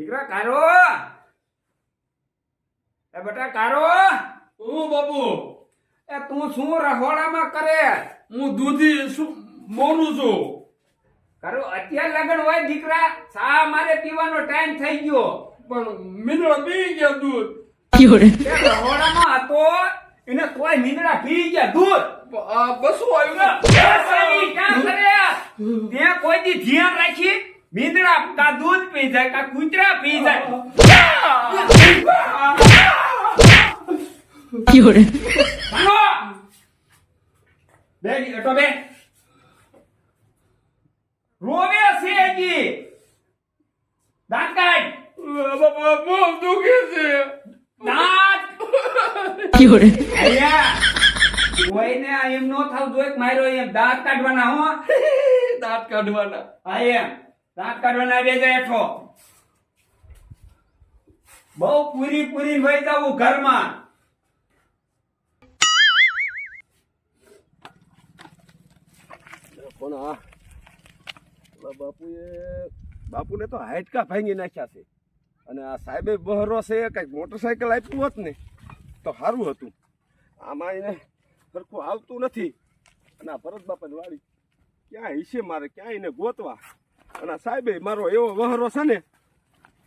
દીકરા કારો એ બેટા કારો ઓ બાપુ એ તું શું રહોડામાં કરે હું દૂધી મોરું છું. કારો અત્યારે લગન હોય દીકરા સા મારે પીવાનો ટાઈમ થઈ ગયો પણ મીંદડા પી ગયા દૂધ. એ રહોડામાં હતો એને તોય મીંદડા પી ગયા દૂધ આ બસું આવ્યું ને. બસાઈ ક્યાં કરે તે કોઈ દી ધ્યાન રાખી મીંદડા કા દૂધ પી જાય કા કૂતરા પી જાય ભાગો! બે અટો બે રોવે છે હજી દાંત કાઢ બાપા બહુ દુખે છે. દાંત અયા કોઈને એમ નો થાવ જોઈ માર્યો એમ દાંત કાઢવાના હો દાંત કાઢવાના. હા એમ દાંત કાઢવાના બે જાય એઠો બહુ પૂરી પૂરી વહી જવું ઘરમાં પણ આ બાપુને તો હાઈટકા ભાંગી નાખ્યા છે અને આ સાહેબે બહરો છે કઈક મોટરસાયકલ આપ્યું હોત ને તો સારું હતું. આમાં એને સરખું આવતું નથી અને આ ભરત બાપાની વાડી ક્યાં હિસે મારે ક્યાં એને ગોતવા અને આ સાહેબે મારો એવો વહરો છે ને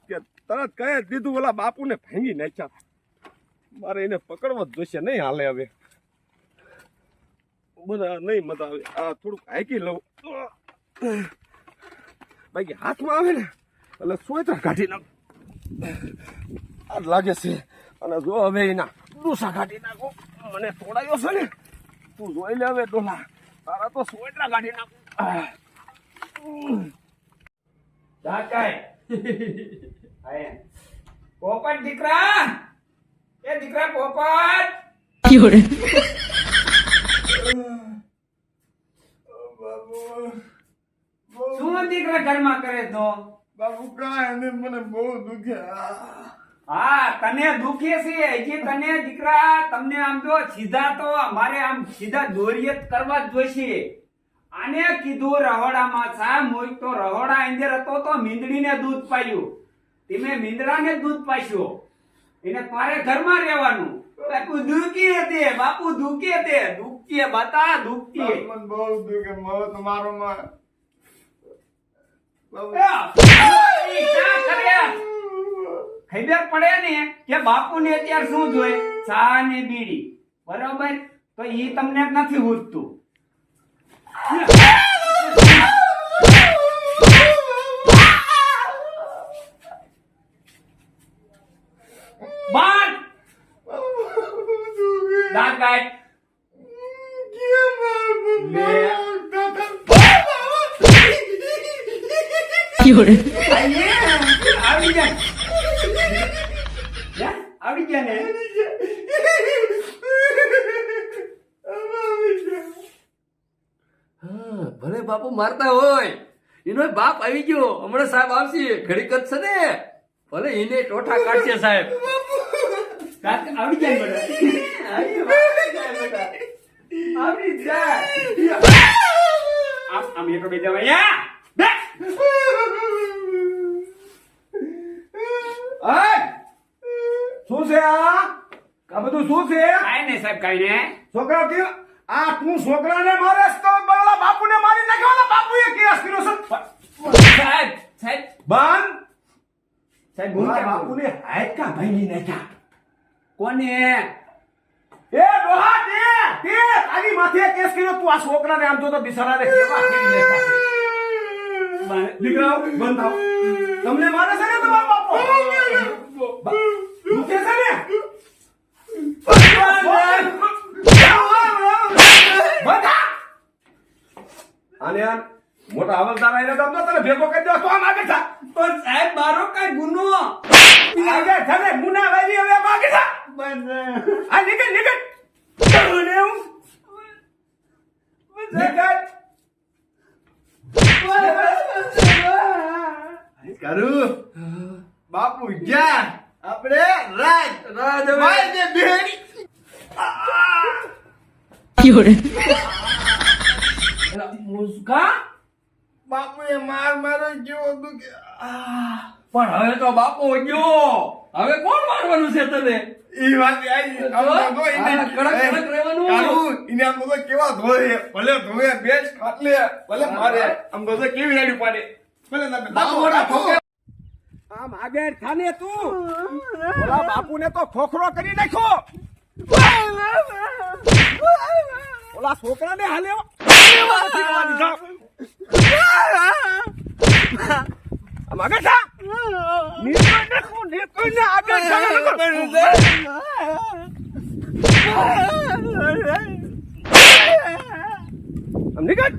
કે તરત કહી જ દીધું ઓલા બાપુને ભાંગી નાખ્યા. મારે એને પકડવો જ જોઈશે, નહીં હાલે હવે બધા નહીં મજા આવે. આ થોડુંક હાકી લઉં બાકી હાથમાં આવે ને એટલે સોયતા કાઢી નાખ આ લાગે છે. અને જો હવે એના ડોસા કાઢી નાખો મને તોડાયો છે ને તું જોઈ લે હવે ડોલા તારા તો સોયટા કાઢી નાખો. દાકાય આયા પોપટ દીકરા એ દીકરા પોપટ શું દીકરા ઘરમાં કરે તો બાપુ કાંઈ મને બહુ દુખે. હા તને દુખે છે હજી તને દીકરા તમને આમ જો સીધા તો અમારે આમ સીધા દોરિયત કરવા જ જોઈશે. આને કીધું રહોડામાં સા મોય તો રહોડા અંદર હતો તો મીંદડીને દૂધ પાયું તમે મીંદડાને દૂધ પાસ્યો એને તારે ઘરમાં રહેવાનું. બાપુ દુખી હતી બાપુ દુખી તે દુખી બતા દુખી મને બહુ દુખે તમારો માં. ખબર પડે ને કે બાપુ ને અત્યારે શું જોઈએ ચા ને બીડી બરોબર તો ઈ તમને નથી ઉઠતું. બાંધ દાંત કાઢ આવી જાય આવી ગયા ને ભલે બાપુ મારતા હોય એનો બાપ આવી ગયો હમણાં સાહેબ આવશે ઘડીક જ છે ને ભલે એને ટોઠા કાઢશે સાહેબ. આવી જાય બેટા આવી જાય આમ એક બે જવા શું છે આ બધું શું છે? કાઈ નહીં સાહેબ કાઈ નહીં. છોકરા કે આ તું છોકરાને મારેસ તો બાલા બાપુને મારી નાખ્યો. બાપુએ કેસ કર્યો છે સાહેબ સાહેબ બાન સાહેબ મારા બાપુને હાઈટકા ભાંગી નાખ્યા. કોને એ ડોહા તે તારી માથે કેસ કર્યો. તું આ છોકરાને આમ જો તો બિચારાને કેવા ફેરી નાખ્યા છે. દીકરાઓ બંધ થાઓ. તમને મારે છે ને તમારો બાપો દુખે છે ને અને મોટા હવલદાર આઈને તમને તને ભેગો કરી દો તો આમ આગળ થા. પણ સાહેબ મારો કઈ ગુનો આગળ થા ને ગુના વાળી હવે આમ આગળ થા. આ નીકળ નીકળ અને હું નીકળ કરું બાપુ જ્યાં આપણે રાજ ભાઈ ને બેડી મુસ્કા બાપુએ માર મારો જેવો દુખે. પણ હવે તો બાપો ગયો, હવે કોણ મારવાનું છે તને? ઈ વાત આઈ. આમ તો જો એને હા, કડક કડક રહેવાનું. કાળું, એને આમ તો કેવા ધોય, ભલે ધોવે, બેસ ખાટલે, ભલે મારે. આમ તો જો કેવી રાડી પાડે. ભલે તમે બાપુ મોટા ઠોકે. આમ આગળ થાને તું ઓલા બાપુને તો ખોખરો કરી નાખ્યો ઓલા છોકરાને હાલે આમ આગળ થા નીકળને આગળ આમ નીકળ